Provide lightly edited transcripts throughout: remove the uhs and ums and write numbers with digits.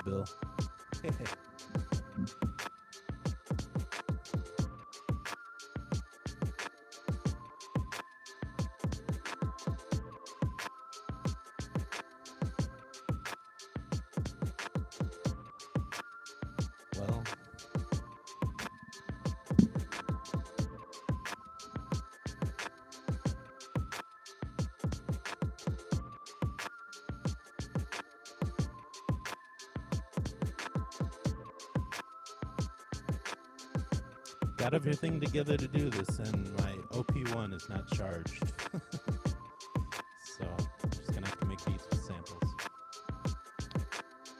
Bill. Well, got everything together to do this, and my OP1 is not charged. So, just gonna have to make beats with samples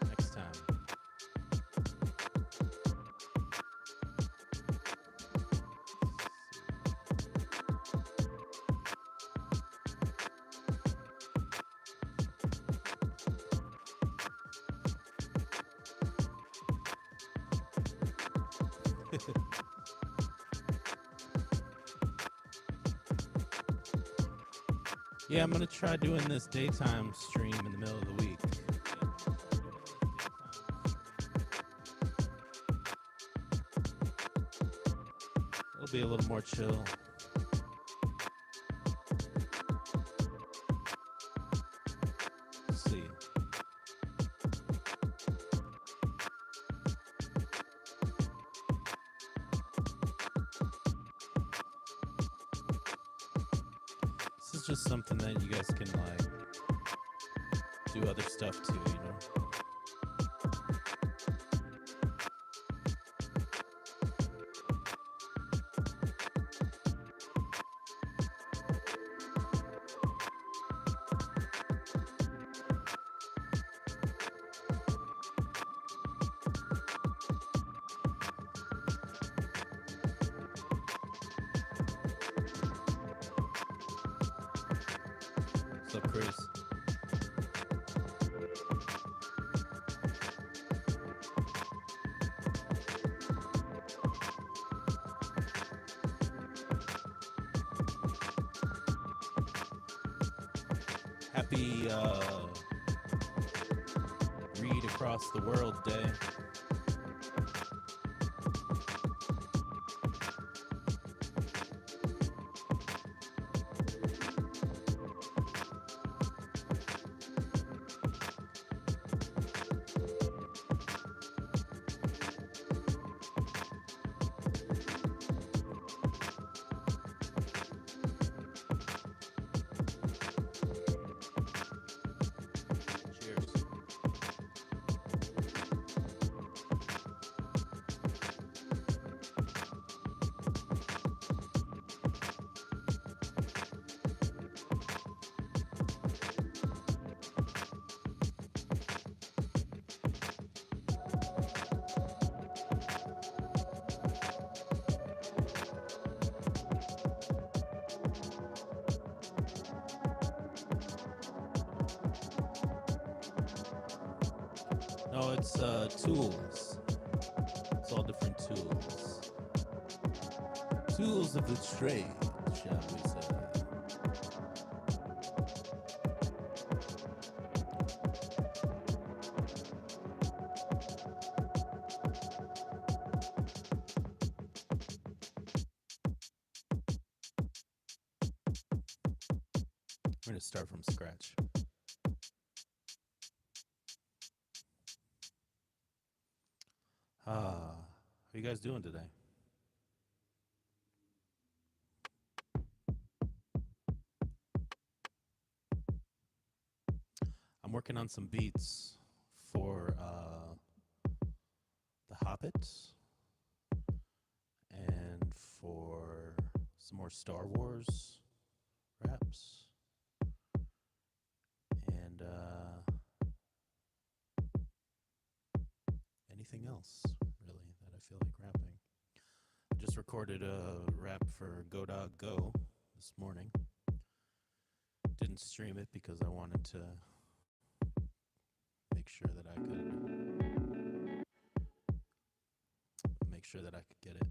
next time. Yeah, I'm gonna try doing this daytime stream in the middle of the week. It'll be a little more chill. Let's see. This is just something that you guys can like do other stuff too, you know? What's up, Chris? Happy Read Across the World Day. Cheers. No, it's tools. It's all different tools. Tools of the trade, shall we say. We're going to start from scratch. How you guys doing today? I'm working on some beats for the Hobbit and for some more Star Wars raps and anything else really that I feel like rapping. I just recorded a rap for Go Dog Go this morning. Didn't stream it because I wanted to make sure that I could get it.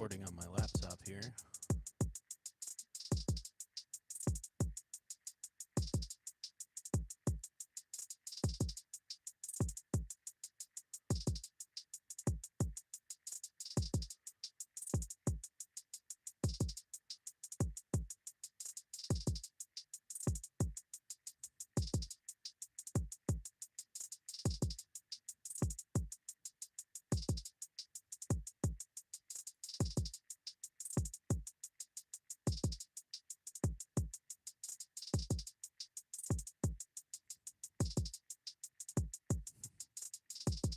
recording on my laptop here.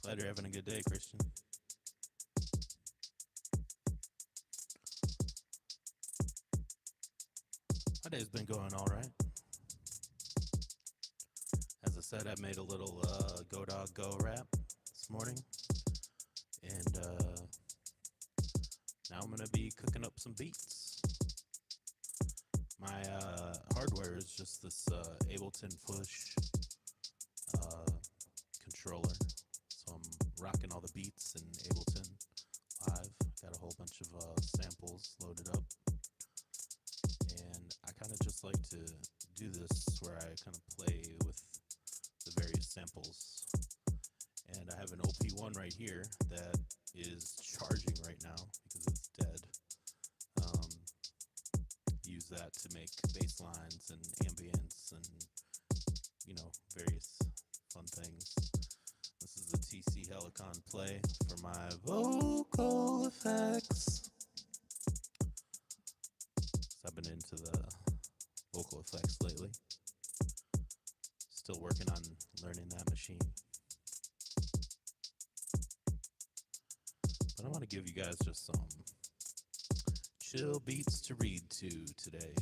Glad you're having a good day, Christian. My day's been going all right. As I said, I made a little Go Dog Go rap this morning. And now I'm going to be cooking up some beats. My hardware is just this Ableton Push controller. So I'm rocking all the beats in Ableton Live. Got a whole bunch of samples loaded up. And I kind of just like to do this where I kind of play with the various samples. And I have an OP1 right here that is charging right now because it's dead. Use that to make bass lines and ambience and, various fun things. This is the TC Helicon Play for my vocal effects. So I've been into the vocal effects lately. Still working on learning that machine. But I want to give you guys just some chill beats to read to today.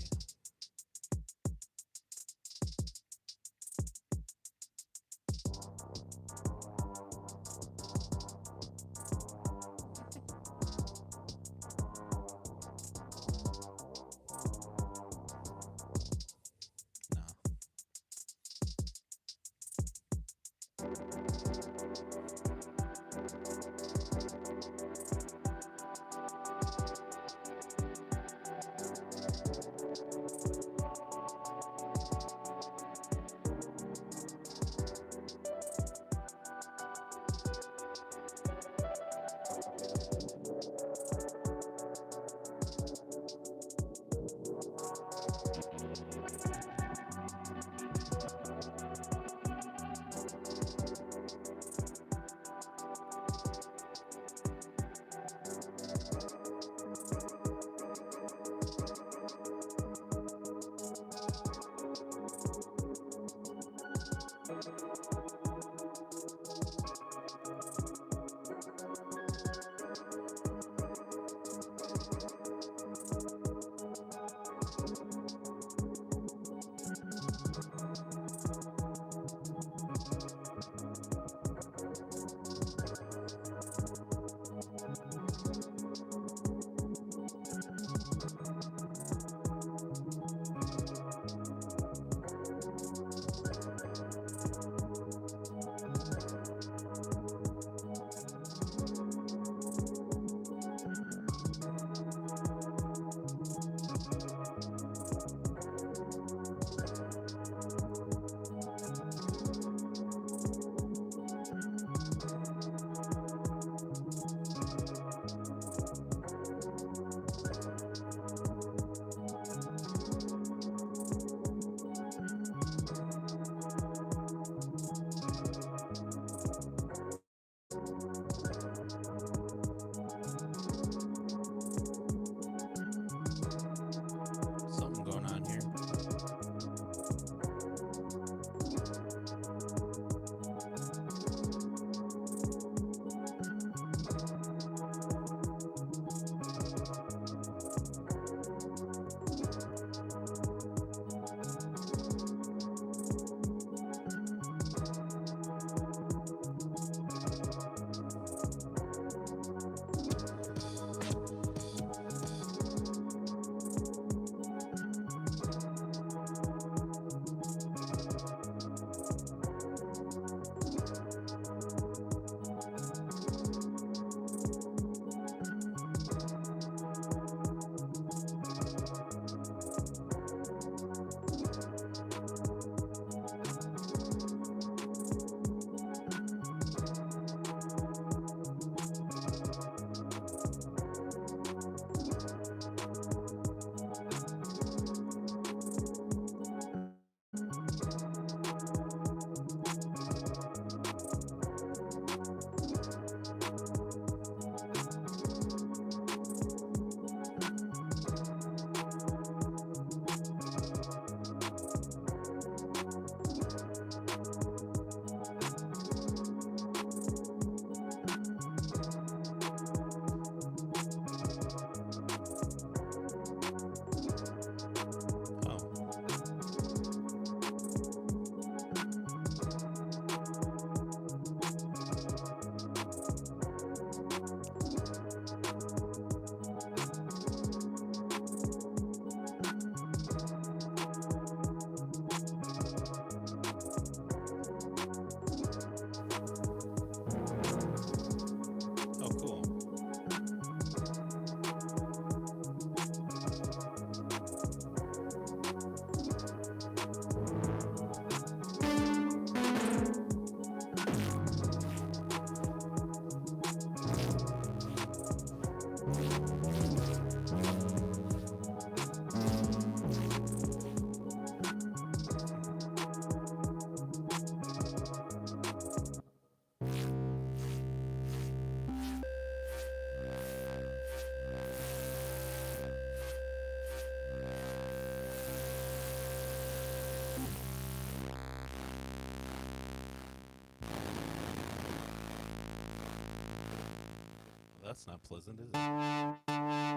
that's not pleasant, is it?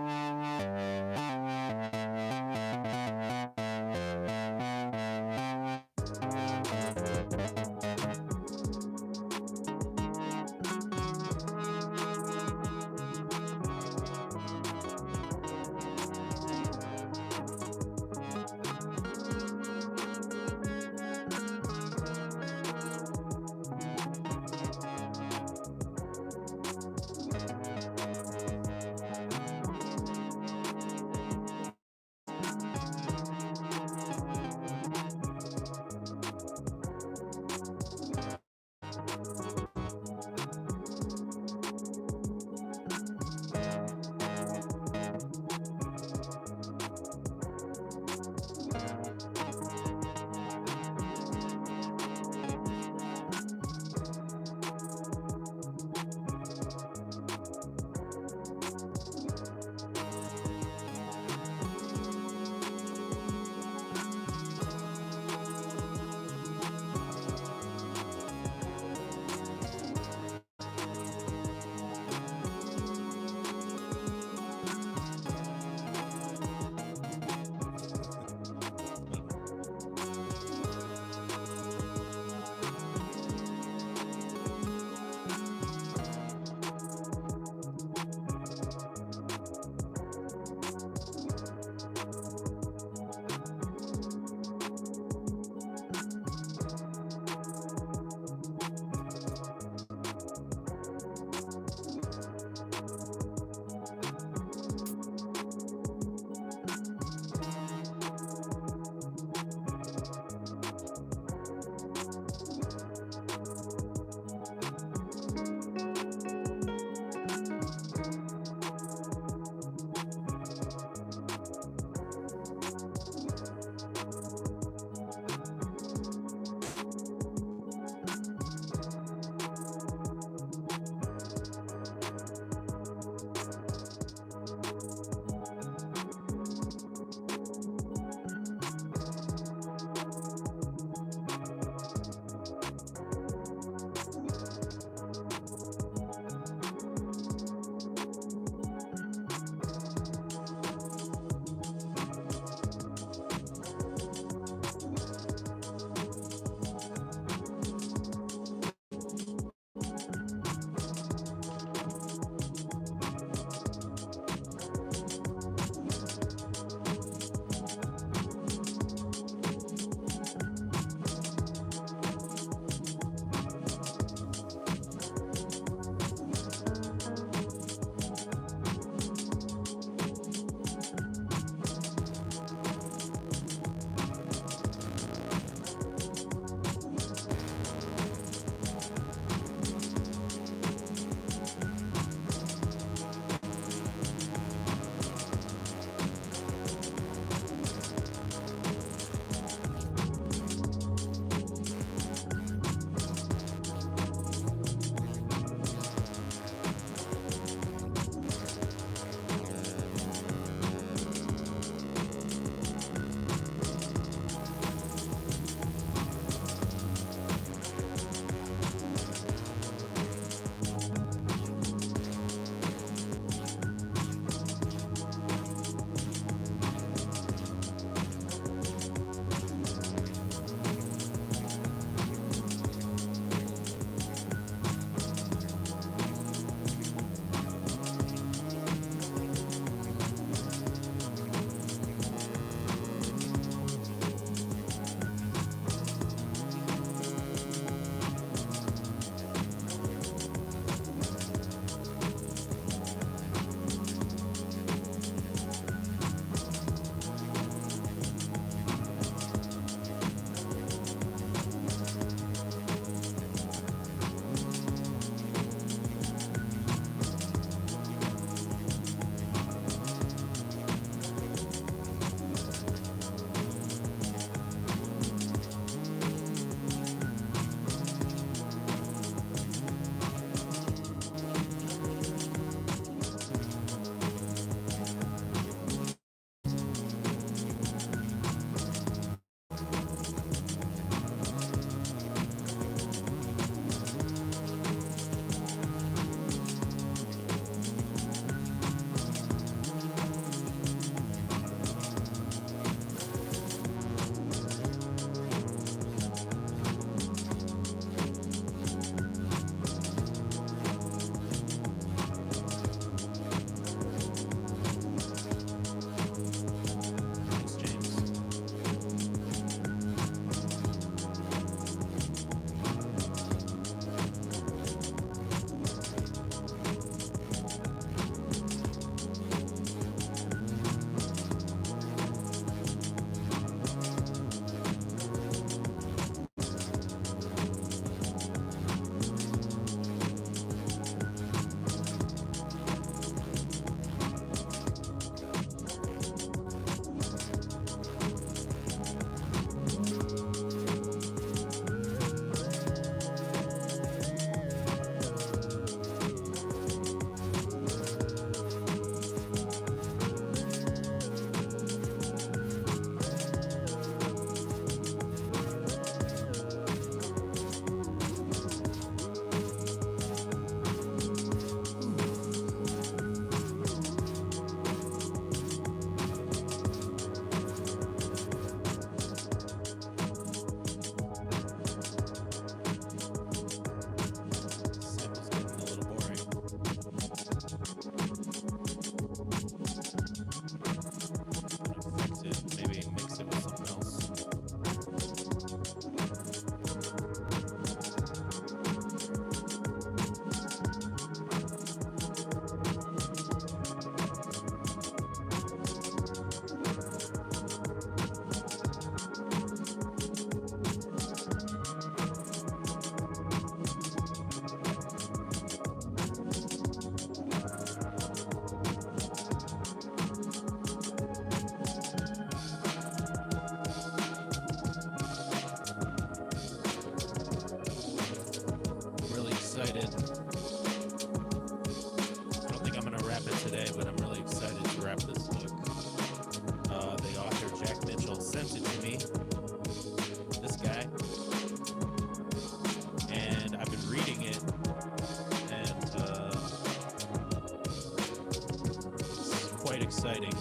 exciting,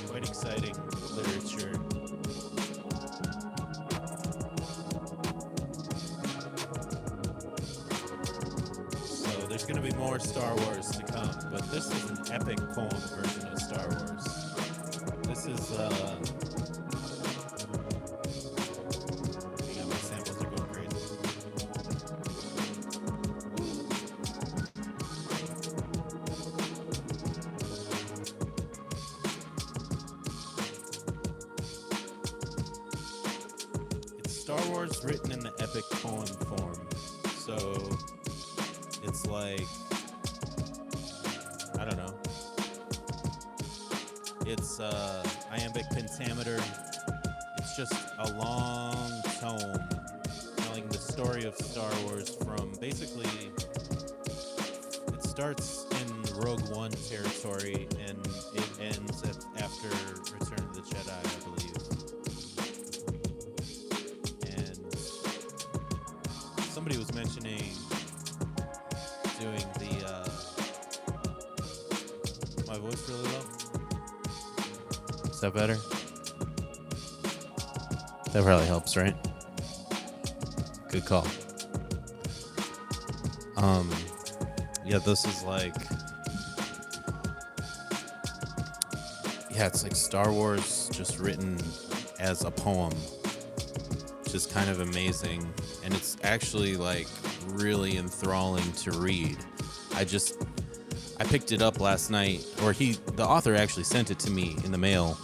quite exciting literature. So there's going to be more Star Wars to come, but this is an epic poem version of Star Wars. This is, yeah, my samples are going crazy. It's Star Wars written in the epic poem form. So it's like, I don't know. It's iambic pentameter. It's just a long tome telling the story of Star Wars from basically, it starts in Rogue One territory and it ends after Return of the Jedi, I believe. And somebody was mentioning doing the my voice really low. Is that better? That probably helps, right? Good call. Yeah, this is like, yeah, it's like Star Wars just written as a poem. Just kind of amazing, and it's actually like really enthralling to read. I picked it up last night, or the author actually sent it to me in the mail,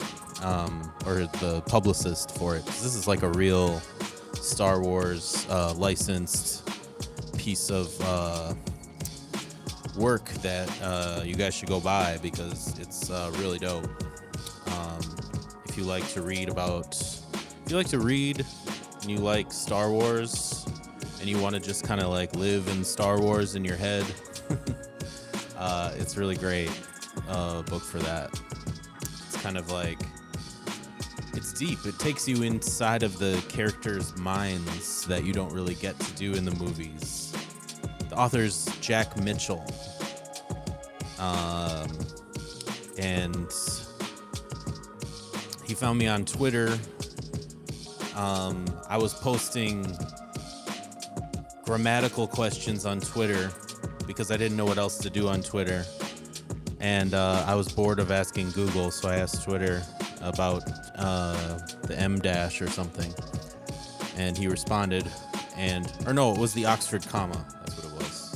or the publicist for it. This is like a real Star Wars licensed piece of work that you guys should go buy because it's really dope. If you like to read and you like Star Wars and you want to just kind of like live in Star Wars in your head, it's really great book for that. It's kind of like, it's deep. It takes you inside of the characters' minds that you don't really get to do in the movies. The author's Jack Mitchell. And he found me on Twitter. I was posting grammatical questions on Twitter because I didn't know what else to do on Twitter. And I was bored of asking Google, so I asked Twitter about the M dash or something. And he responded, or no, it was the Oxford comma. That's what it was.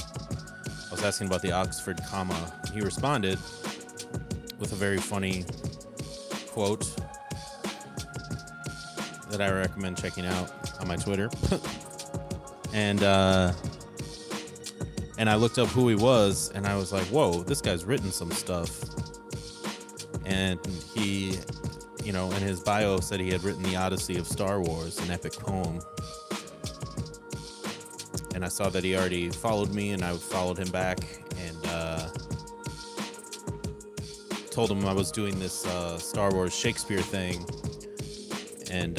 I was asking about the Oxford comma. He responded with a very funny quote that I recommend checking out on my Twitter. And I looked up who he was, and I was like, whoa, this guy's written some stuff. And he, in his bio said he had written the Odyssey of Star Wars, an epic poem. And I saw that he already followed me, and I followed him back, and told him I was doing this Star Wars Shakespeare thing. And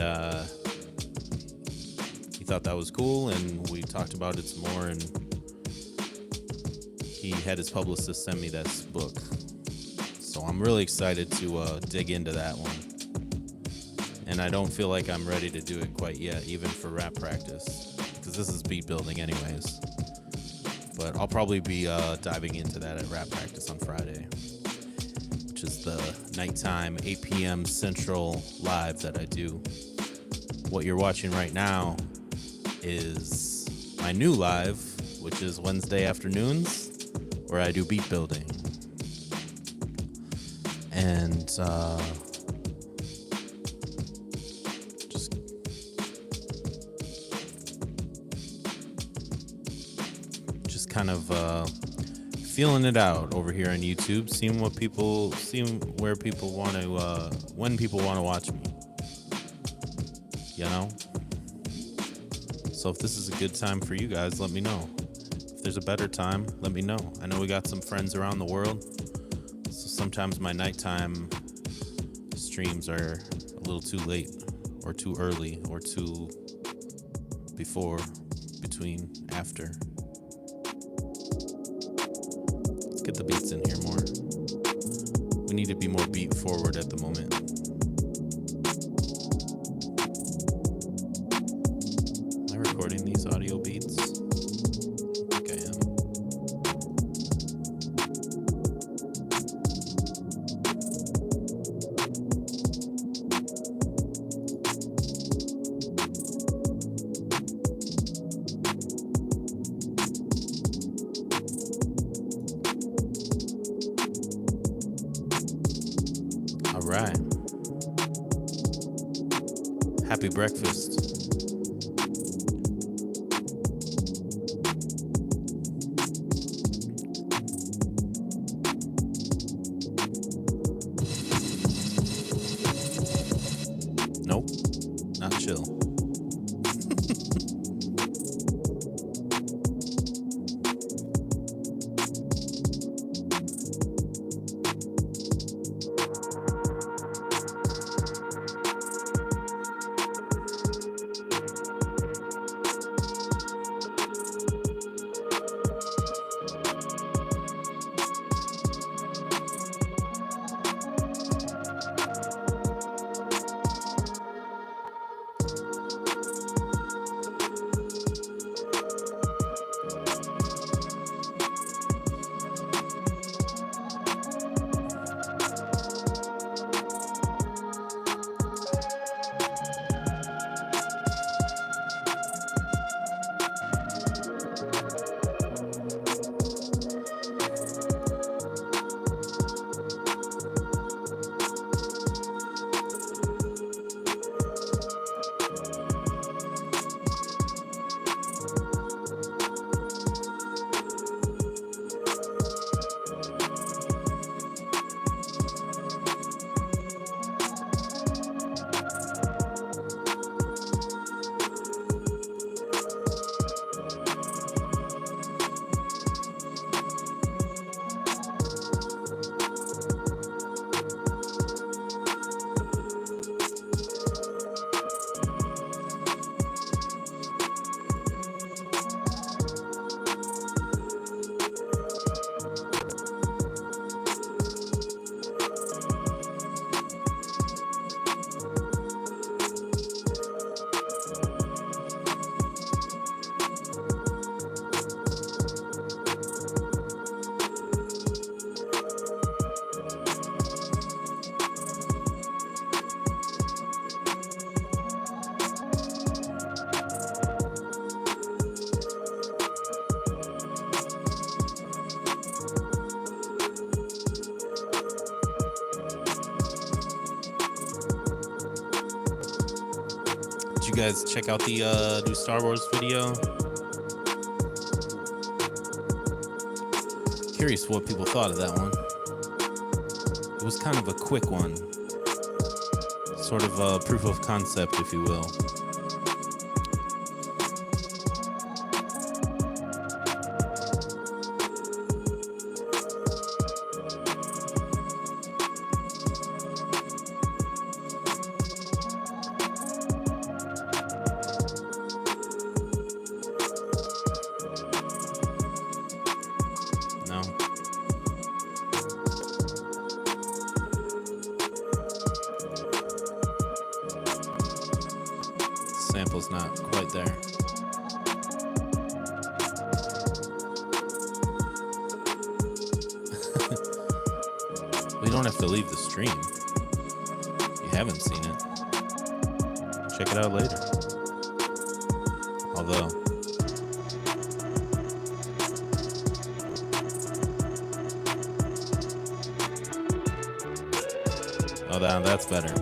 he thought that was cool, and we talked about it some more, and he had his publicist send me this book. So I'm really excited to dig into that one. And I don't feel like I'm ready to do it quite yet, even for rap practice, because this is beat building anyways. But I'll probably be diving into that at rap practice on Friday, which is the nighttime 8 p.m. Central live that I do. What you're watching right now is my new live, which is Wednesday afternoons, where I do beat building. And just kind of feeling it out over here on YouTube, seeing where people want to, when people want to watch me, So if this is a good time for you guys, let me know. If there's a better time, let me know. I know we got some friends around the world, so sometimes my nighttime streams are a little too late, or too early, or too before, between, after. Let's get the beats in here more. We need to be more beat forward at the moment. Am I recording these audio beats? I think I am. All right. Happy breakfast. Nope, not chill. Did you guys check out the new Star Wars video? Curious what people thought of that one. It was kind of a quick one. Sort of a proof of concept, if you will. No. Sample's not quite there. We don't have to leave the stream. If you haven't seen it, check it out later. Although, oh, that's better.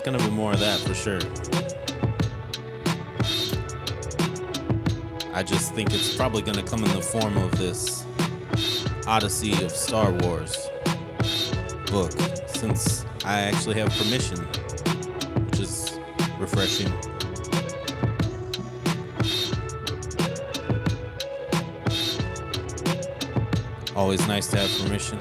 there's gonna be more of that for sure. I just think it's probably gonna come in the form of this Odyssey of Star Wars book, since I actually have permission, which is refreshing. Always nice to have permission.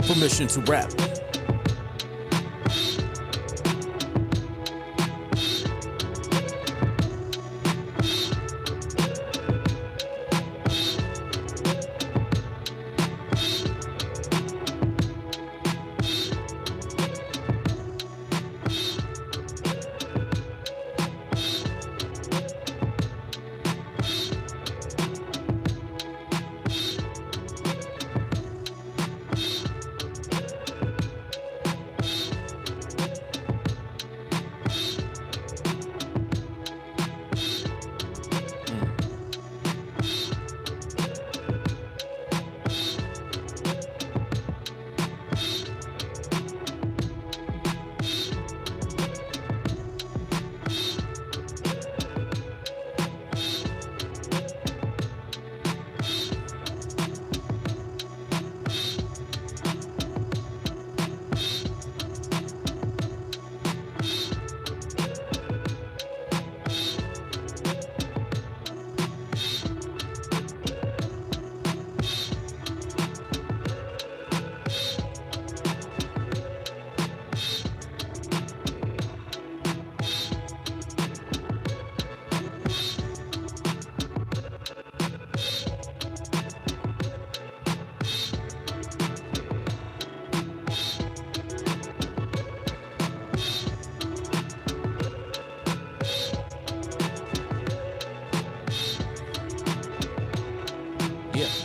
Permission to rap.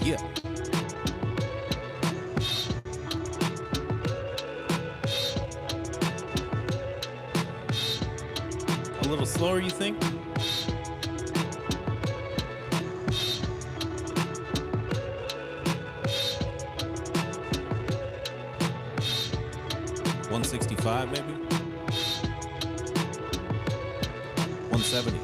Yeah. A little slower, you think? $165 maybe? 170.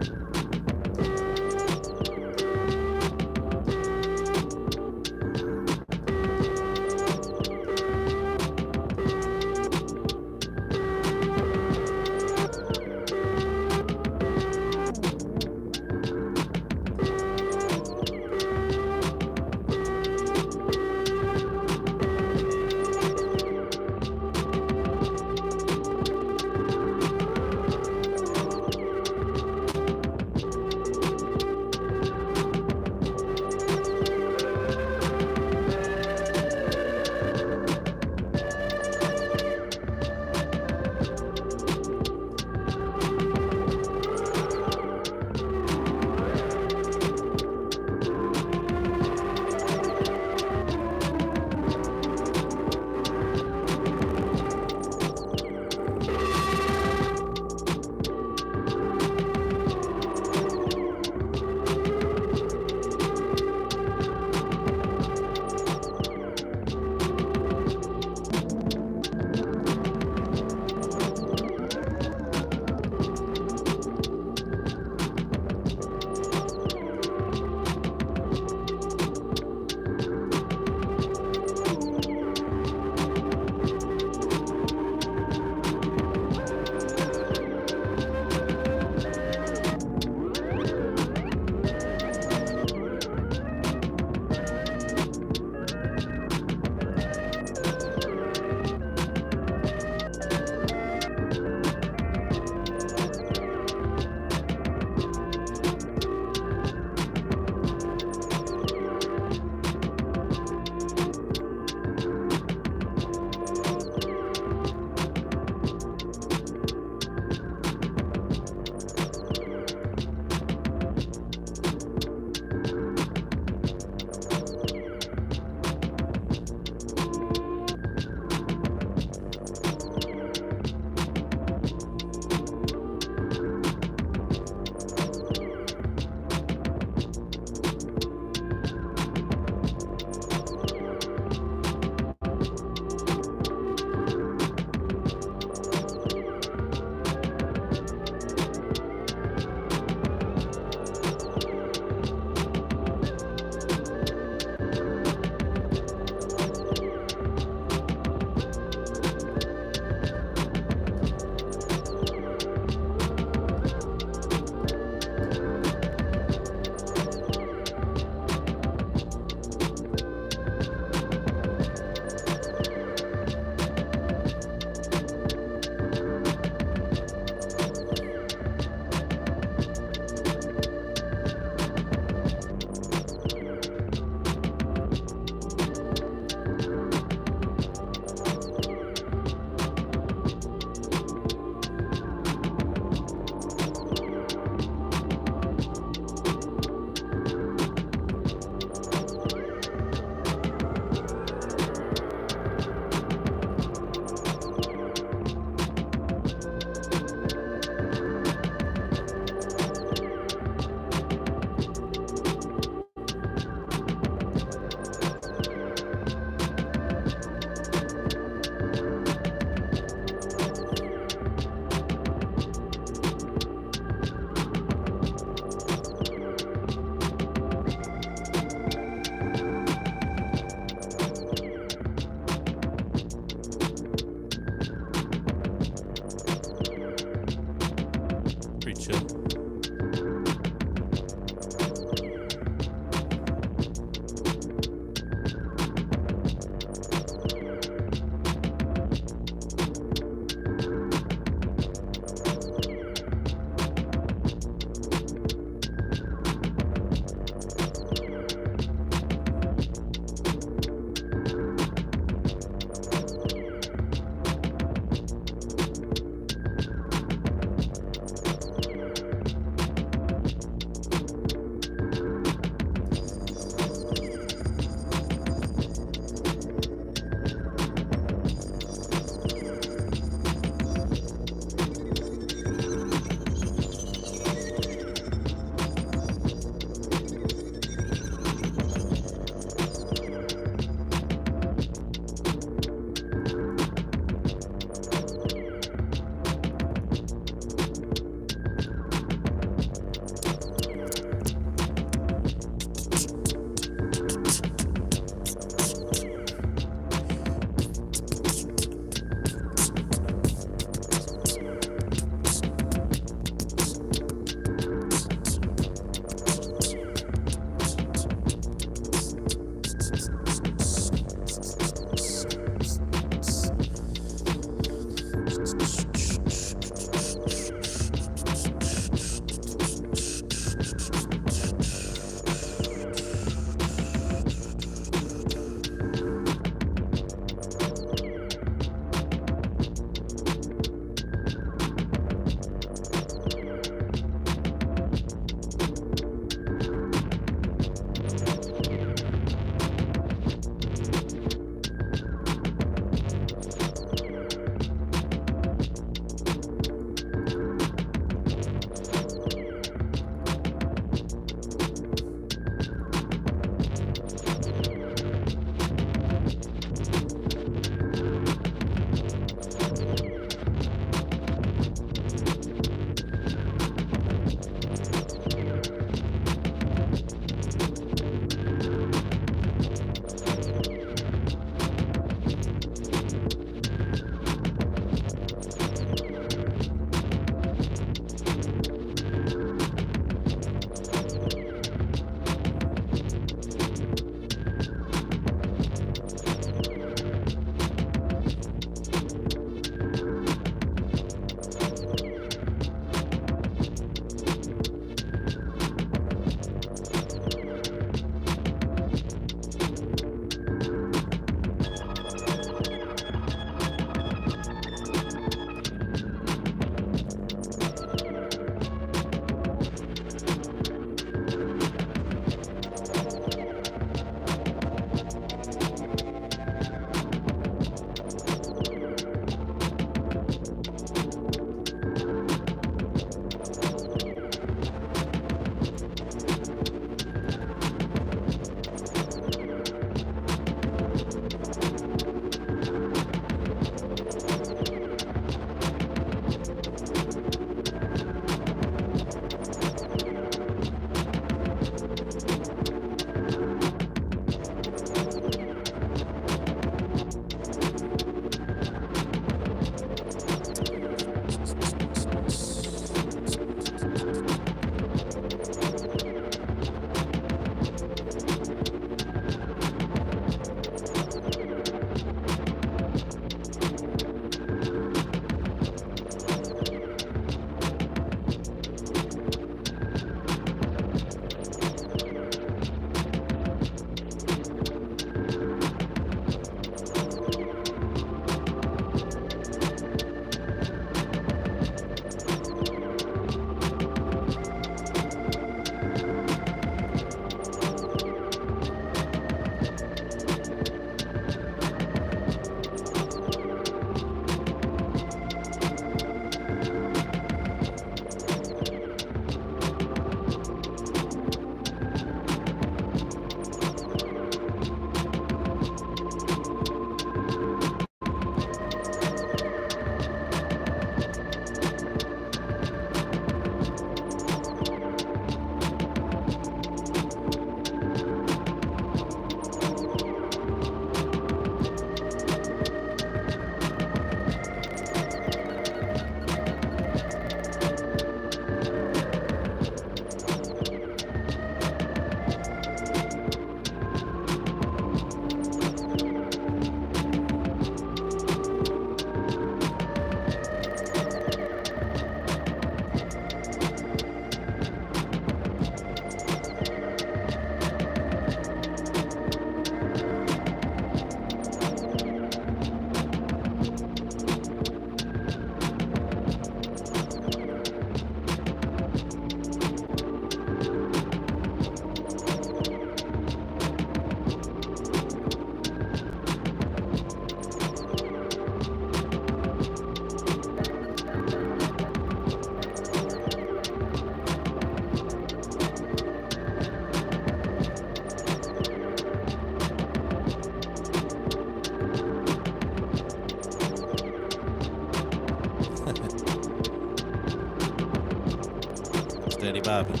hobby.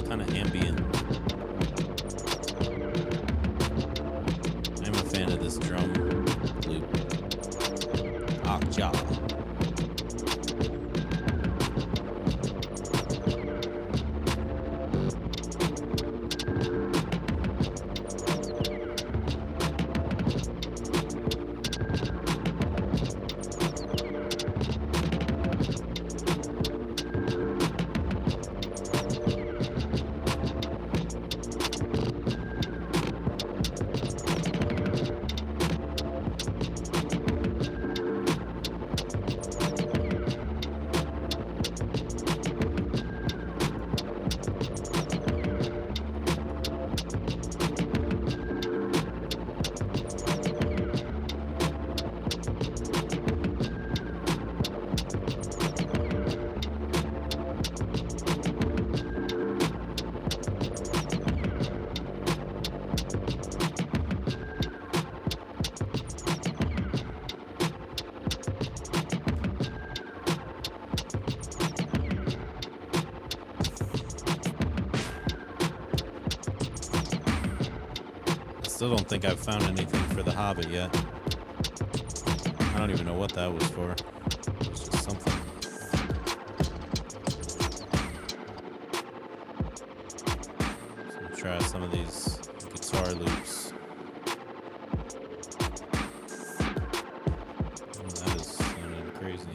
Kind of ambient. I'm a fan of this drum loop. Akja. Still don't think I've found anything for the Hobbit yet. I don't even know what that was for. It was just something. So we'll try some of these guitar loops. Oh, that is sounding crazy.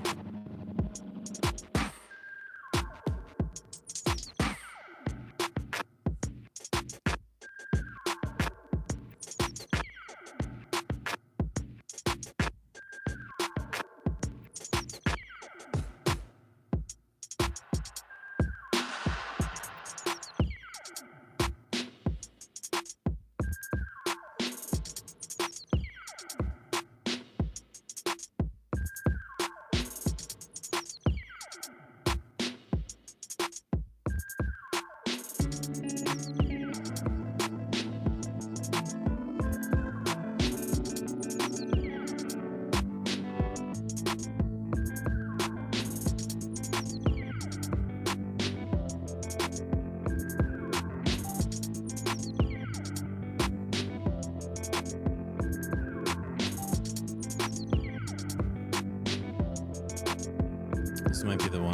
This might be the one.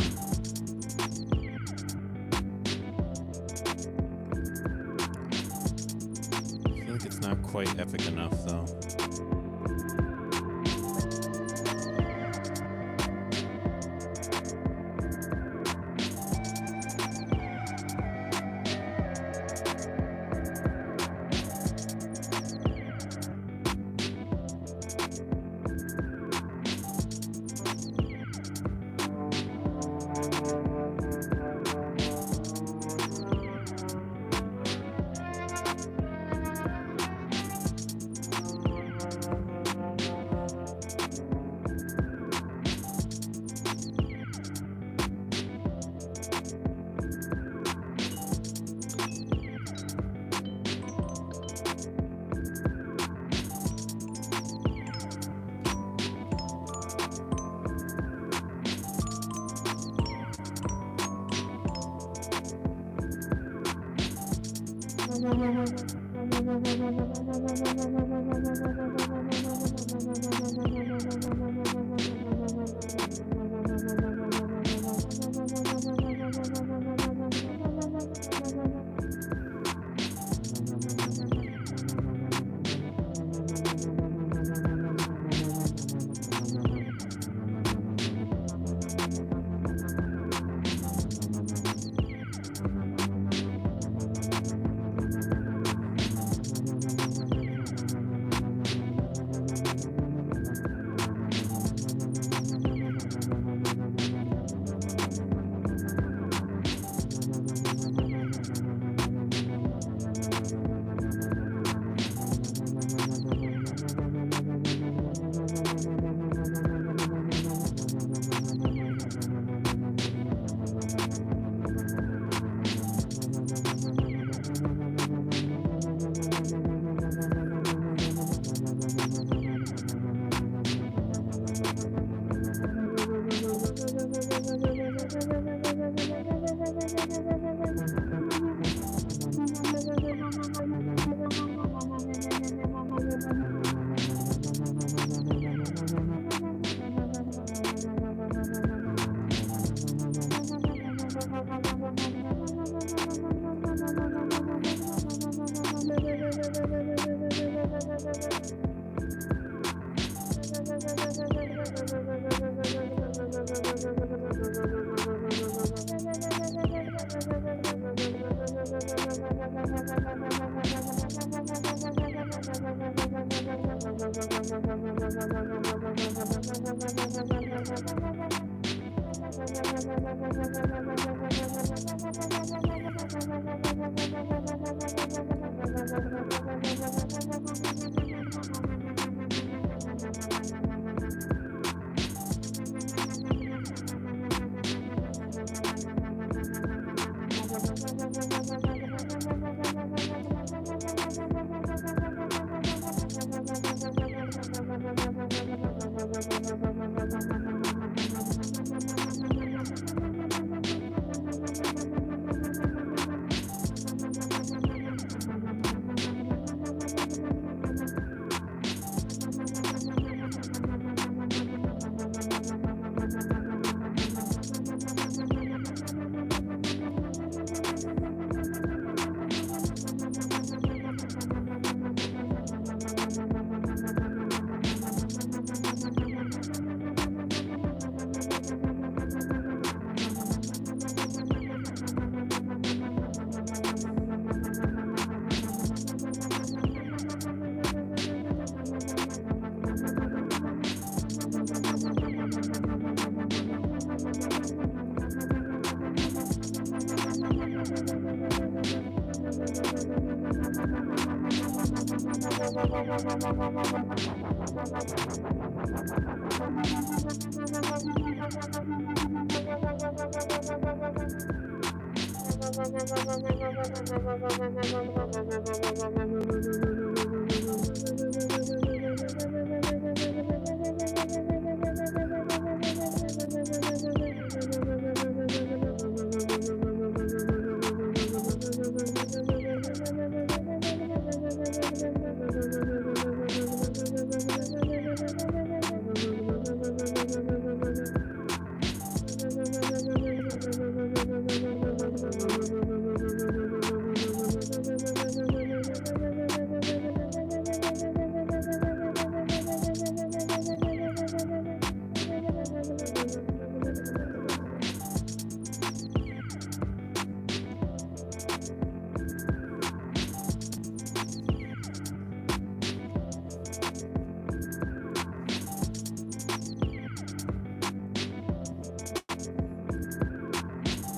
I feel like it's not quite epic enough, though.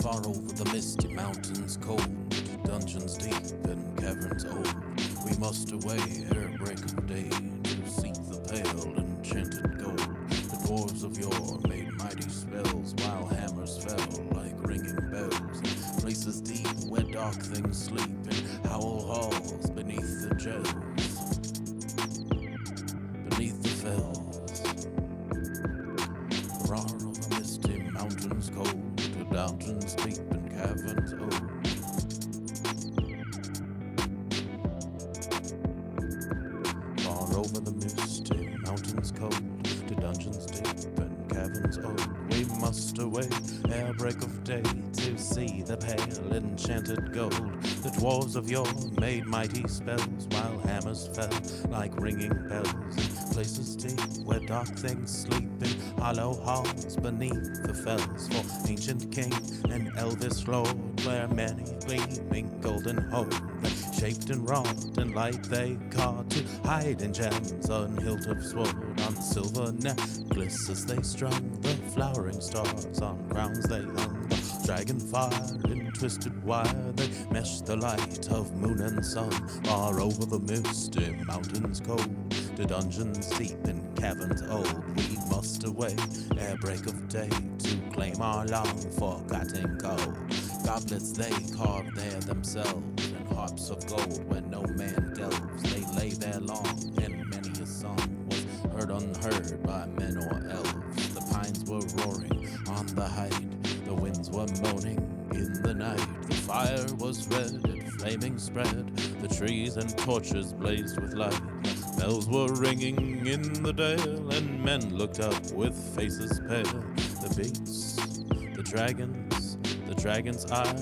Far over the misty mountains cold, dungeons deep and caverns old, we must away ere break of day to seek the pale enchanted gold. The dwarves of yore made mighty spells while hammers fell like ringing bells. In places deep where dark things sleep in howl halls beneath the gels, beneath the fells. Far over misty mountains cold, dungeons deep and caverns old. must away ere break of day to see the pale enchanted gold. The dwarves of yore made mighty spells while hammers fell like ringing bells in places deep where dark things sleep in hollow halls beneath the fells. For ancient king and elvish lord where many gleaming golden hold they shaped and wrought and light they caught to hide in gems on hilt of sword on silver necklaces they strung the flowering stars on crowns they hung the dragon fire in twisted wire they meshed the light of moon and sun far over the misty mountains cold to dungeons deep in caverns old. We must away ere break of day to claim our long forgotten gold. Goblets they carved there themselves and harps of gold where no man delves. They lay there long and many a song was heard unheard by men or elves. The pines were roaring on the height, the winds were moaning in the night. The fire was red and flaming spread, the trees and torches blazed with light. Bells were ringing in the dale, and men looked up with faces pale. The beasts, the dragon's ire,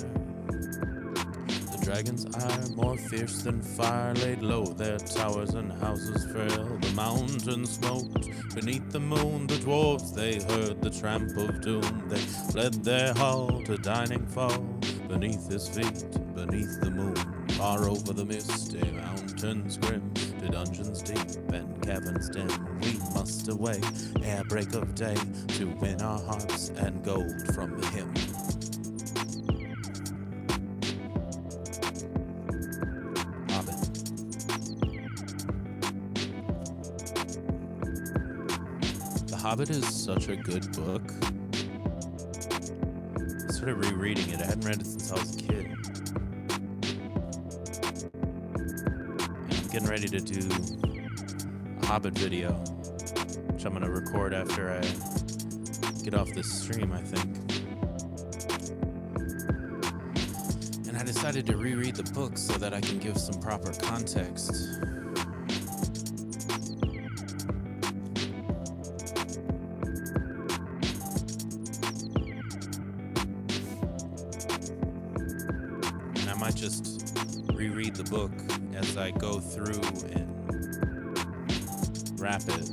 the dragon's ire, more fierce than fire, laid low their towers and houses frail. The mountains smoked beneath the moon, the dwarves they heard the tramp of doom. They fled their hall to dining fall, beneath his feet, beneath the moon. Far over the misty mountains grim, to dungeons deep and caverns dim. We must away ere break of day to win our hearts and gold from him. Hobbit. The Hobbit is such a good book. I started rereading it. I hadn't read it since I was a kid. Getting ready to do a Hobbit video, which I'm going to record after I get off this stream, I think. And I decided to reread the book so that I can give some proper context. And I might just reread the book as I go through and wrap it.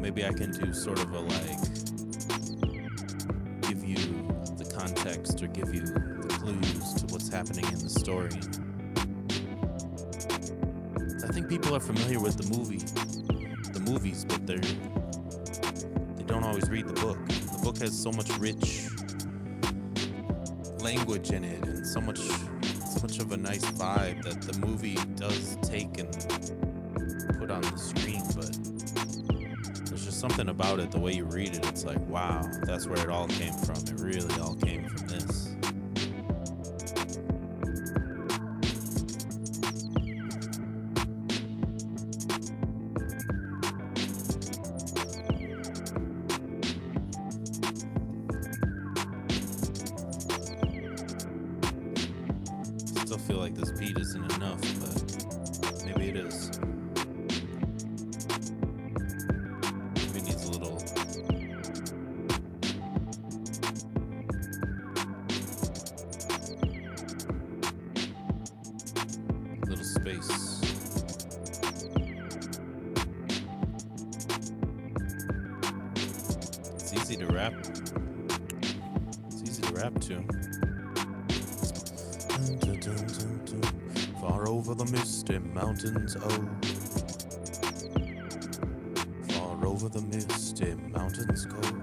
Maybe I can do sort of a give you the context or give you the clues to what's happening in the story. I think people are familiar with the movies, but they don't always read the book. The book has so much rich language in it and so much of a nice vibe that the movie does take and put on the screen, but there's just something about it, the way you read it, it's like, wow, that's where it all came from. It really all came from this. I feel like this beat isn't enough, but maybe it is. Maybe it needs a little space. It's easy to rap. It's easy to rap to. Far over the misty mountains, oh. Far over the misty mountains cold.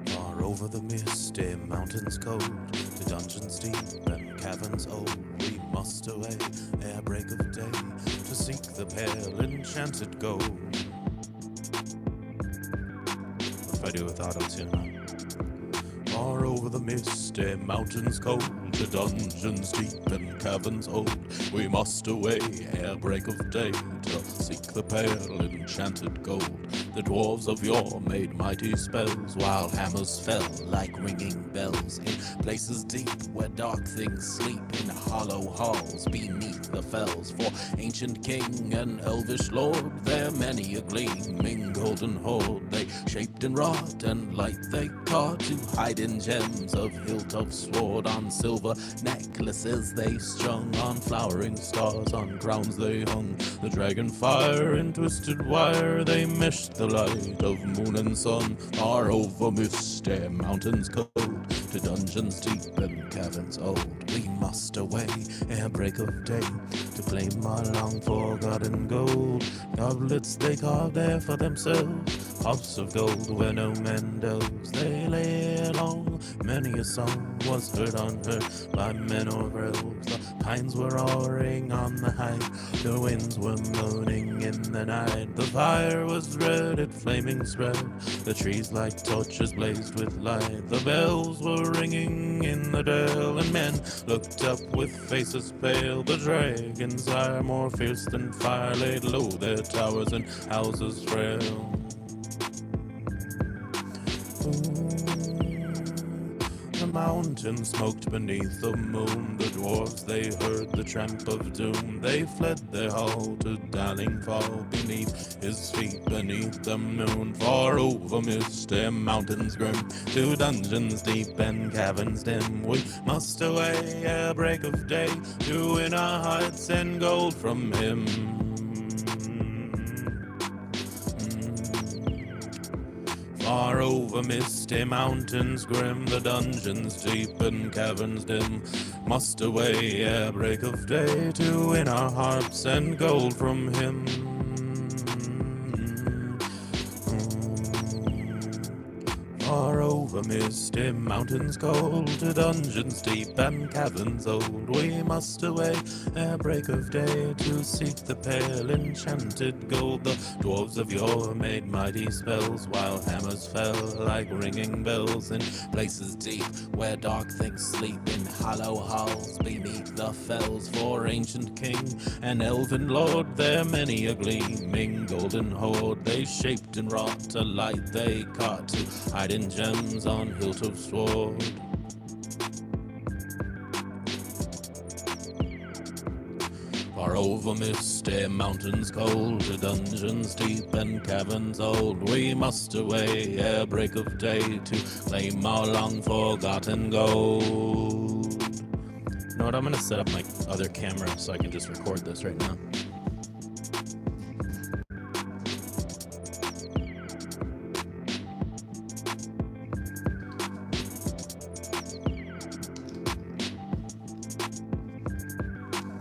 Far over the misty mountains cold, to dungeons deep and caverns old. We must away ere break of day, to seek the pale enchanted gold. What if I do with auto-tune on? Far over the misty mountains cold, to dungeons deep and caverns old. We must away ere break of day to seek the pale enchanted gold. The dwarves of yore made mighty spells, while hammers fell like ringing bells in places deep where dark things sleep, in hollow halls beneath the fells. For ancient king and elvish lord, there many a gleaming golden hoard they shaped and wrought, and light they caught to hide in gems of hilt of sword. On silver necklaces they strung, on flowering stars on crowns they hung. The dragon fire in twisted wire they meshed the light of moon and sun. Far over misty mountains cold, to dungeons deep and caverns old. We must away ere break of day to claim our long forgotten gold. Goblets they carved there for themselves, cups of gold where no man delves. They lay along, many a song was heard unheard by men or elves. The pines were roaring on the height, the winds were moaning in the night. The fire was red, it flaming spread, the trees like torches blazed with light. The bells were ringing in the dale, and men looked up with faces pale. The dragons are more fierce than fire, laid low their towers and houses frail. The mountain smoked beneath the moon. The dwarves, they heard the tramp of doom. They fled their hall to Darling Fall, beneath his feet, beneath the moon. Far over misty mountains grim, to dungeons deep and caverns dim. We must away ere break of day, to win our hearts and gold from him. Far over misty mountains grim, the dungeons deep and caverns dim. Must away ere break of day, to win our harps and gold from him. Far over misty mountains cold, to dungeons deep and caverns old. We must away ere break of day, to seek the pale enchanted gold. The dwarves of yore made mighty spells, while hammers fell like ringing bells. In places deep where dark things sleep, in hollow halls beneath the fells. For ancient king and elven lord, there many a gleaming golden hoard they shaped and wrought. A light they caught to hide in gems on hilt of sword. Far over misty mountains cold, to dungeons deep and caverns old. We must away ere break of day, to claim our long forgotten gold. You know what, I'm gonna set up my other camera so I can just record this right now.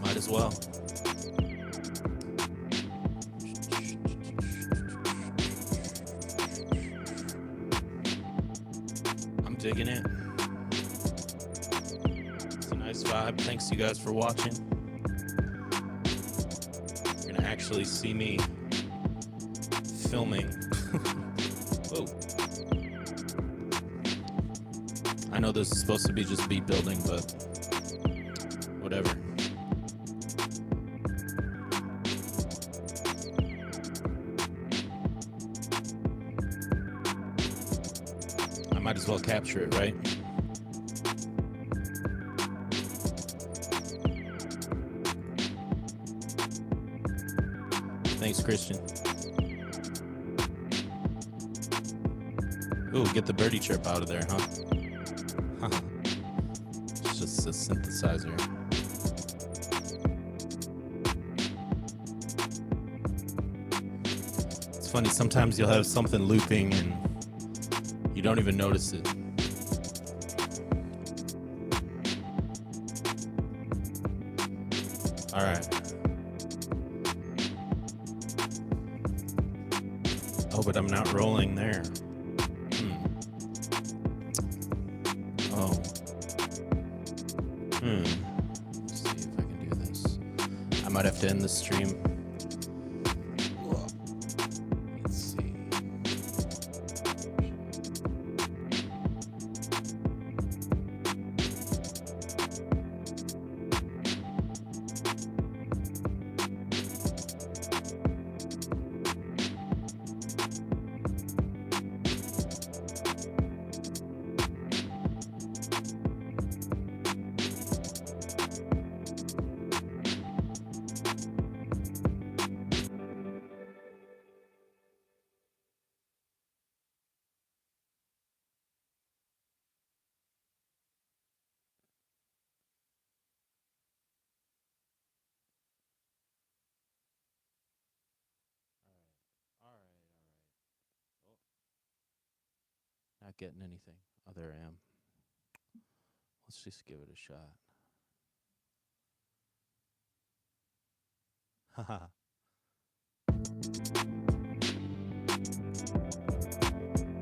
Might as well. I'm digging it. It's a nice vibe. Thanks you guys for watching. You're gonna actually see me filming. Whoa. I know this is supposed to be just beat building, but whatever. I might as well capture it, right? Thanks, Christian. Ooh, get the birdie chirp out of there, huh? It's just a synthesizer. It's funny, sometimes you'll have something looping and you don't even notice it. All right. Oh, but I'm not rolling there. Oh. Let's see if I can do this. I might have to end the stream. Let's see. not getting anything. Oh, there I am. Let's just give it a shot. Haha.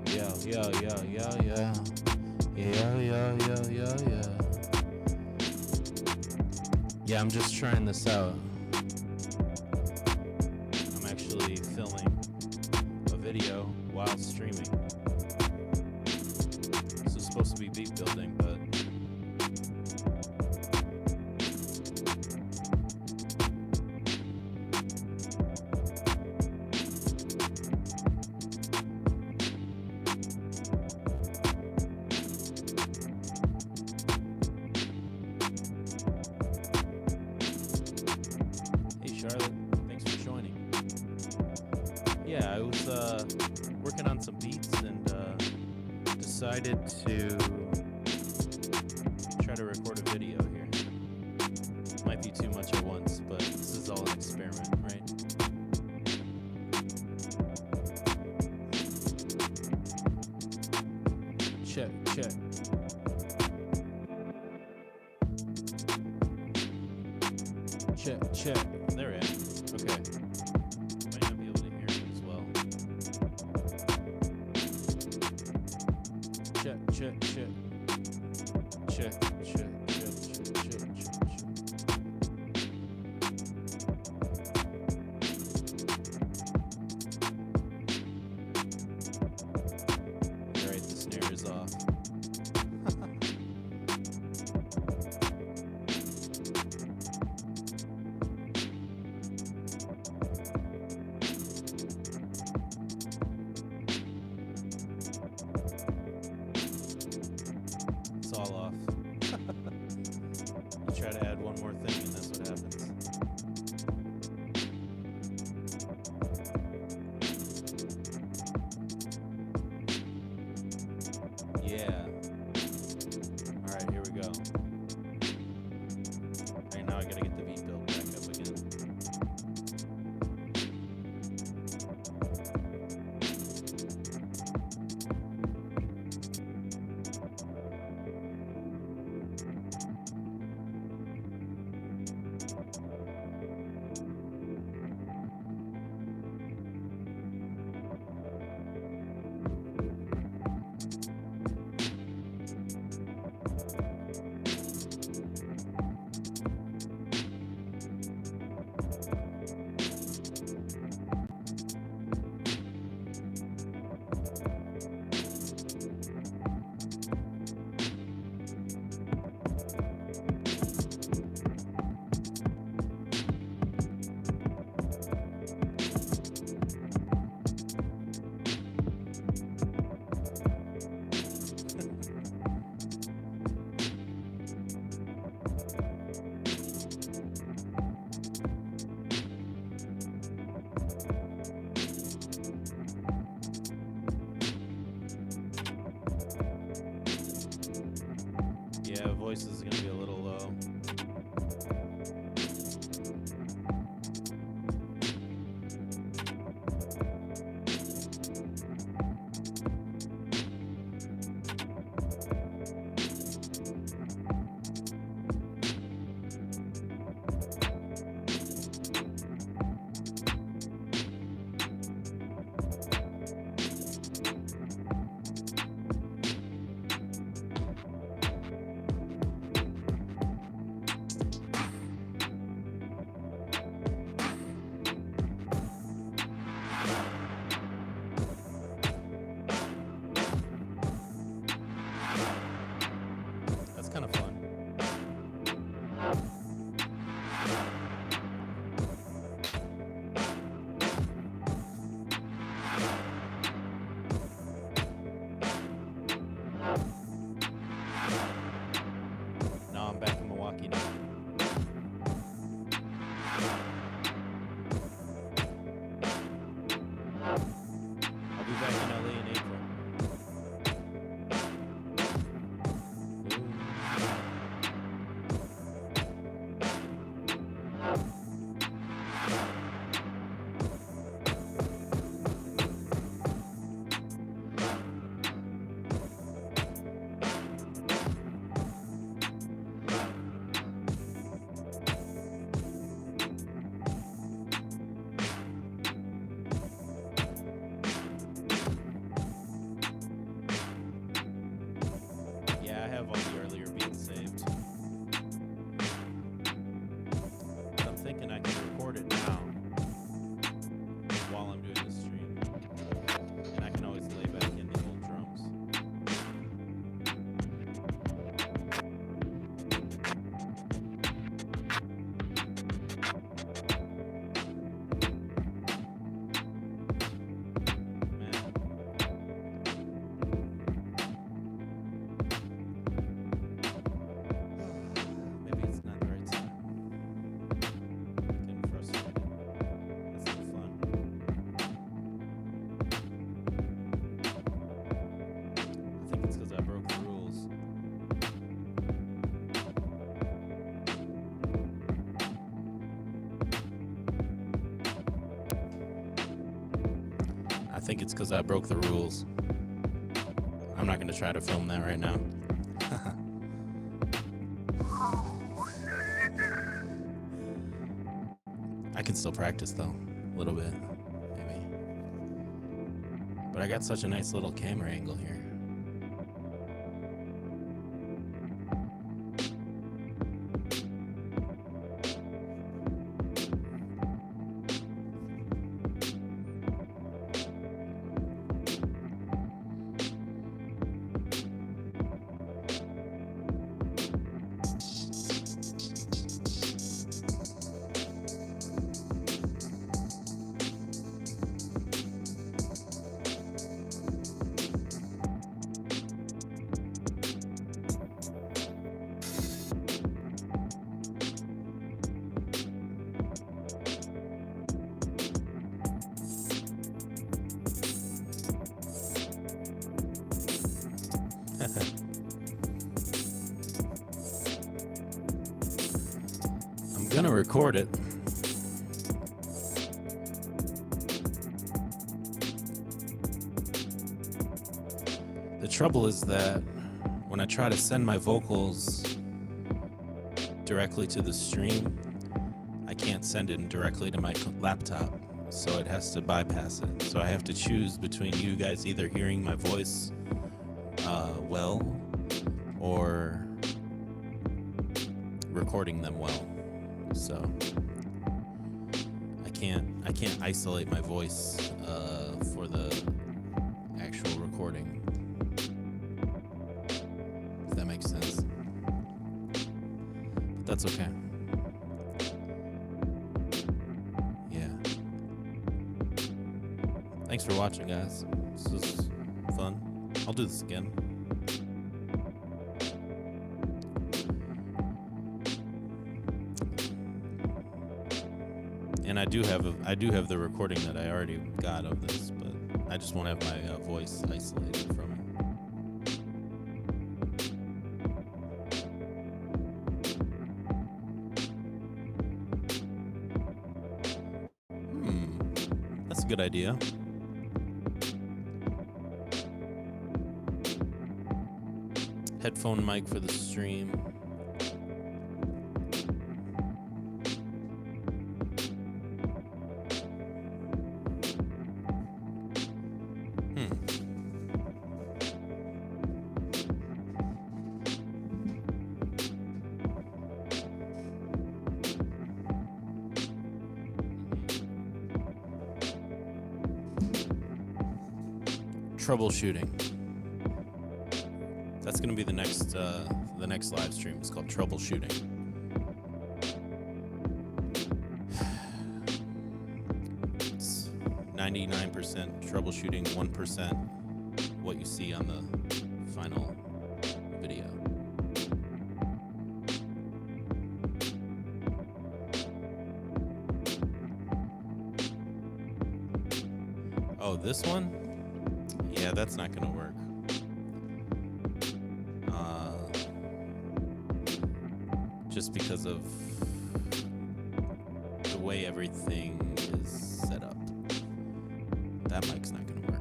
Yo, yo, yo, yo, yo. Yo, yo, yo, yo, yo. Yeah, I'm just trying this out. I'm actually filming a video while streaming. This is supposed to be beat building, but hey Charlotte, thanks for joining. Yeah, I was working on some beats and decided to try to record a video here. Might be too much at once, but this is all an experiment, right? Check, check. Check, check. There it is. Okay. Might not be able to hear me as well. Check, check, check. Check, check, check, check, check, check, check. Alright, the snare is off. It's all off. You try to add one more thing and that's what happens. Yeah. Alright, here we go. Alright, now I gotta get the beat build back up again. Yeah, voice is gonna be a little low. think it's because I broke the rules. I'm not going to try to film that right now. I can still practice though, a little bit, maybe. But I got such a nice little camera angle here. I'm gonna record it. The trouble is that when I try to send my vocals directly to the stream, I can't send it directly to my laptop, so it has to bypass it. So I have to choose between you guys either hearing my voice well or recording them well. So I can't isolate my voice for the actual recording, if that makes sense. But that's okay. Yeah. Thanks for watching, guys. This was fun. I'll do this again. And I do have the recording that I already got of this, but I just won't have my voice isolated from it. That's a good idea. Headphone mic for the stream. Troubleshooting. That's going to be the next live stream. It's called Troubleshooting. It's 99% troubleshooting, 1% what you see on the final video. Oh, this one? Yeah, that's not going to work. Just because of the way everything is set up. That mic's not going to work.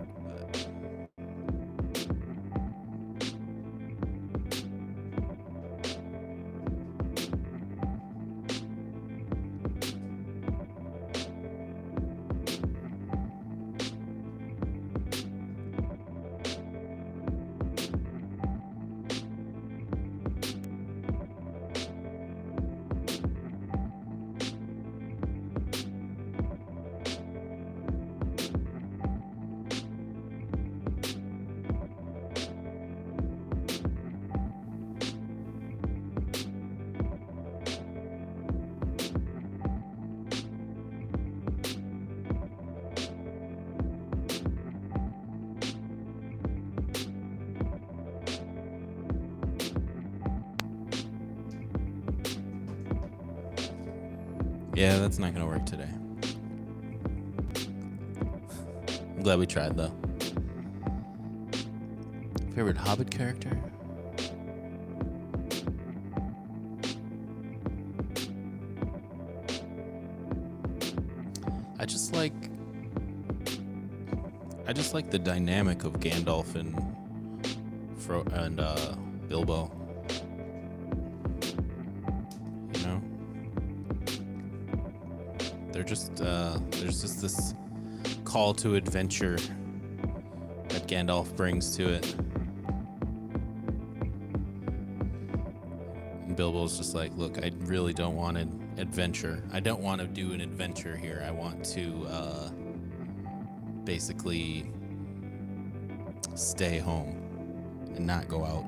Yeah, that's not going to work today. I'm glad we tried, though. Favorite Hobbit character? I just like the dynamic of Gandalf and Bilbo. You know, there's just this call to adventure that Gandalf brings to it. And Bilbo's just like, look, I really don't want an adventure. I don't want to do an adventure here. I want to basically stay home and not go out.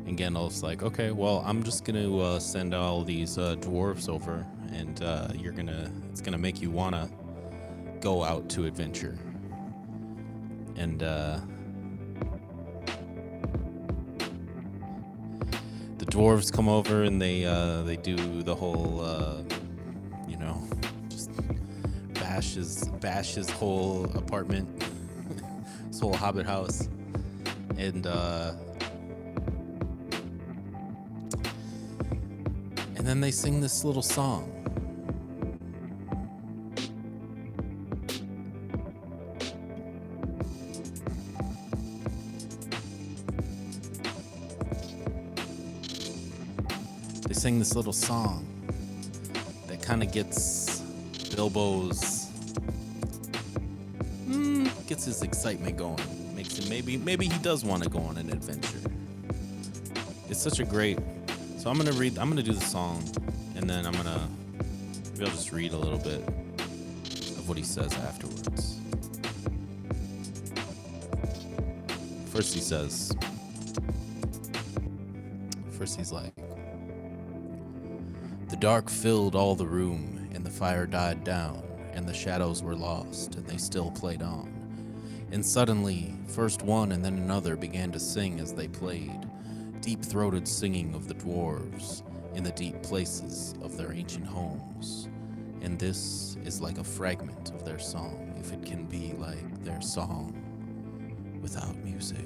And Gandalf's like, okay, well, I'm just gonna send all these dwarves over, and it's gonna make you wanna go out to adventure. And the dwarves come over and they do the whole just bash his whole apartment, his whole hobbit house, and then they sing this little song. They sing this little song that kind of gets Bilbo's gets his excitement going. Makes him maybe he does want to go on an adventure. It's such a great. So I'm gonna do the song, and then maybe I'll just read a little bit of what he says afterwards. First he's like, the dark filled all the room, and the fire died down, and the shadows were lost, and they still played on. And suddenly, first one and then another began to sing as they played, deep-throated singing of the dwarves in the deep places of their ancient homes. And this is like a fragment of their song, if it can be like their song without music.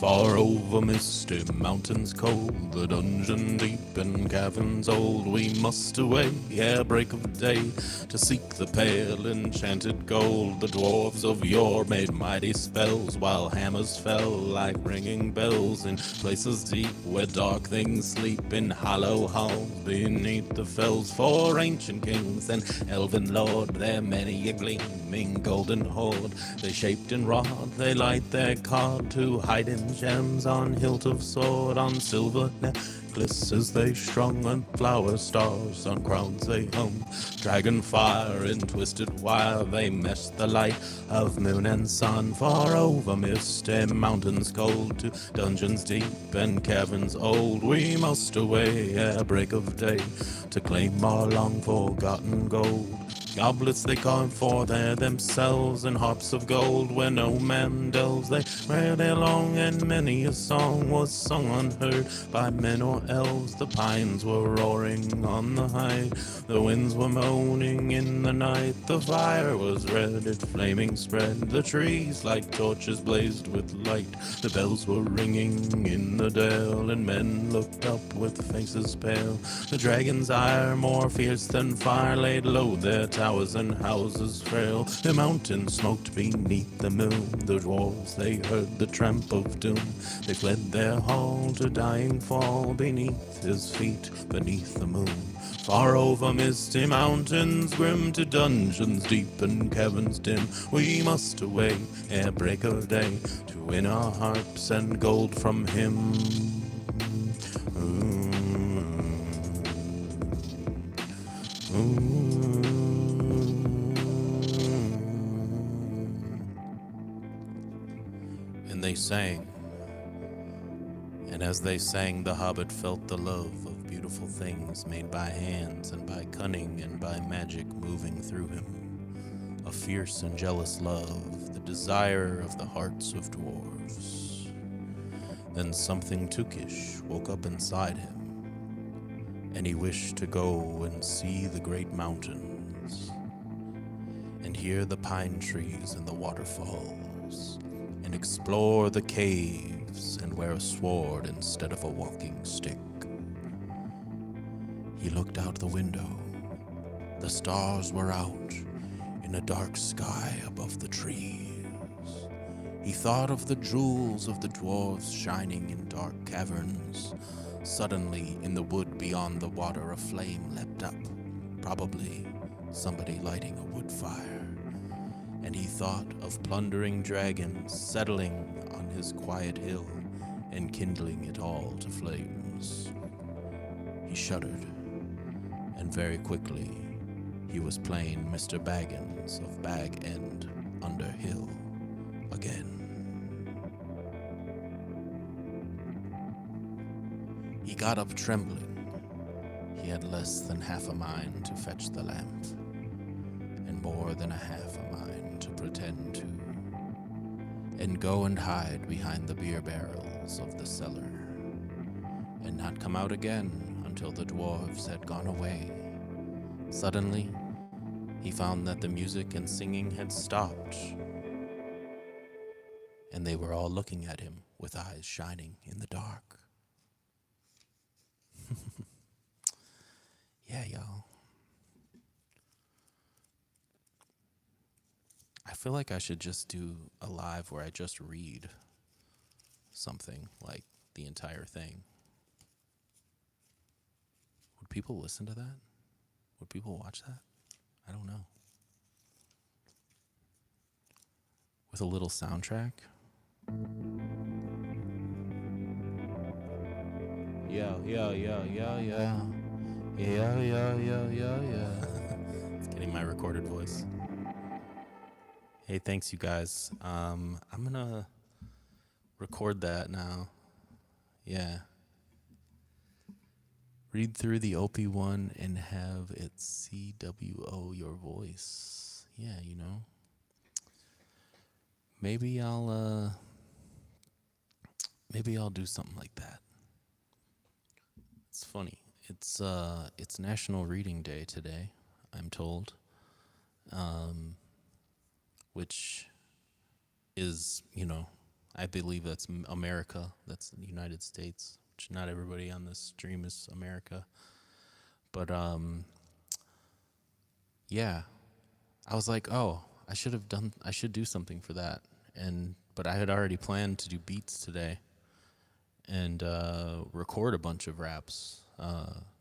Far over misty mountains cold, the dungeon deep and caverns old, we must away ere break of day to seek the pale enchanted gold. The dwarves of yore made mighty spells while hammers fell like ringing bells in places deep where dark things sleep, in hollow halls beneath the fells. For ancient kings and elven lord, their many a gleaming golden hoard, they shaped and wrought, they light their card to hide in gems on hilt of sword, on silver necklaces they strung, on flower stars on crowns they hung. Dragon fire in twisted wire, they meshed the light of moon and sun. Far over misty mountains cold, to dungeons deep and caverns old, we must away ere break of day to claim our long forgotten gold. Goblets they carved for there themselves, and harps of gold where no man delves. They read along, and many a song was sung unheard by men or elves. The pines were roaring on the height, the winds were moaning in the night. The fire was red, it flaming spread, the trees like torches blazed with light. The bells were ringing in the dale, and men looked up with faces pale. The dragon's ire, more fierce than fire, laid low their towers and houses frail. The mountains smoked beneath the moon, the dwarves they heard the tramp of doom. They fled their hall to dying fall beneath his feet, beneath the moon. Far over misty mountains grim, to dungeons deep and caverns dim, we must away ere break of day to win our harps and gold from him. And they sang, and as they sang, the hobbit felt the love of beautiful things made by hands and by cunning and by magic moving through him. A fierce and jealous love, the desire of the hearts of dwarves. Then something Tookish woke up inside him, and he wished to go and see the great mountains, and hear the pine trees and the waterfalls, and explore the caves, and wear a sword instead of a walking stick. He looked out the window. The stars were out in a dark sky above the trees. He thought of the jewels of the dwarves shining in dark caverns. Suddenly, in the wood beyond the water, a flame leapt up, probably somebody lighting a wood fire. And he thought of plundering dragons settling on his quiet hill and kindling it all to flames. He shuddered, and very quickly he was playing Mr. Baggins of Bag End Underhill again. He got up trembling. He had less than half a mind to fetch the lamp, and more than a half a mind to pretend to, and go and hide behind the beer barrels of the cellar, and not come out again until the dwarves had gone away. Suddenly, he found that the music and singing had stopped, and they were all looking at him with eyes shining in the dark. Yeah, y'all. I feel like I should just do a live where I just read something, like the entire thing. Would people listen to that? Would people watch that? I don't know. With a little soundtrack? Yeah. It's getting my recorded voice. Hey, thanks you guys. I'm gonna record that now. Yeah. Read through the OP1 and have it CWO your voice. Yeah, you know. Maybe I'll do something like that. It's funny. It's National Reading Day today, I'm told. Which is, you know, I believe that's America. That's the United States, which not everybody on this stream is America. But, yeah, I was like, oh, I should do something for that. But I had already planned to do beats today and record a bunch of raps.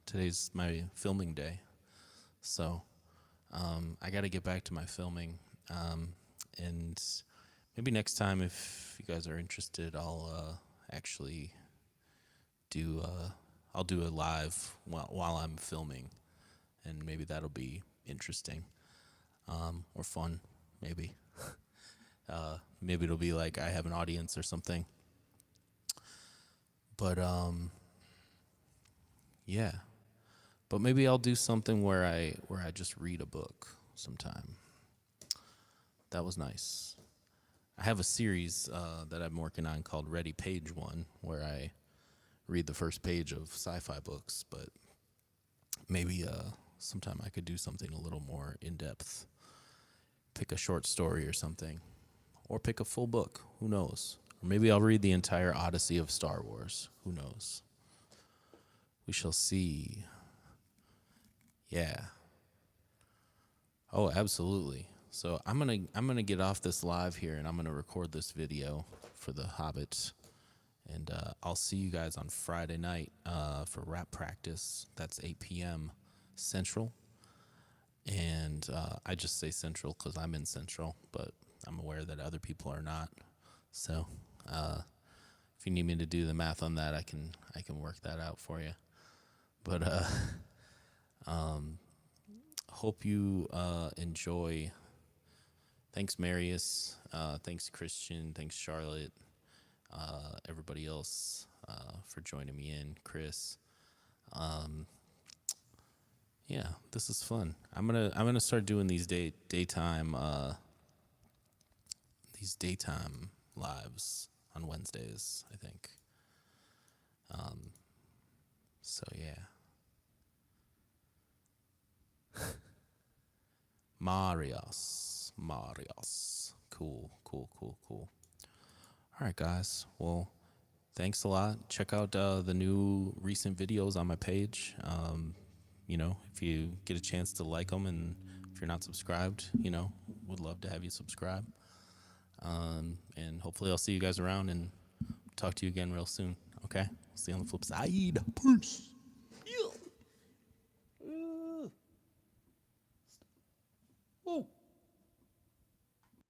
Today's my filming day. So, I got to get back to my filming. And maybe next time, if you guys are interested, I'll actually I'll do a live while I'm filming, and maybe that'll be interesting, or fun, maybe. Maybe it'll be like I have an audience or something. But yeah. But maybe I'll do something where I just read a book sometime. That was nice. I have a series that I'm working on called Ready Page One, where I read the first page of sci-fi books, but maybe sometime I could do something a little more in-depth. Pick a short story or something. Or pick a full book. Who knows? Or maybe I'll read the entire Odyssey of Star Wars. Who knows? We shall see. Yeah. Oh, absolutely. So I'm gonna get off this live here, and I'm gonna record this video for The Hobbit, and I'll see you guys on Friday night for rap practice. That's 8 p.m. Central, and I just say Central because I'm in Central, but I'm aware that other people are not. So if you need me to do the math on that, I can work that out for you. But hope you enjoy. Thanks, Marius. Thanks, Christian. Thanks, Charlotte. Everybody else for joining me in. Chris. Yeah, this is fun. I'm gonna start doing these daytime lives on Wednesdays, I think. So yeah. Marios. Cool. All right, guys. Well, thanks a lot. Check out the new recent videos on my page. if you get a chance to like them, and if you're not subscribed, would love to have you subscribe. And hopefully I'll see you guys around and talk to you again real soon. Okay? See you on the flip side. Peace.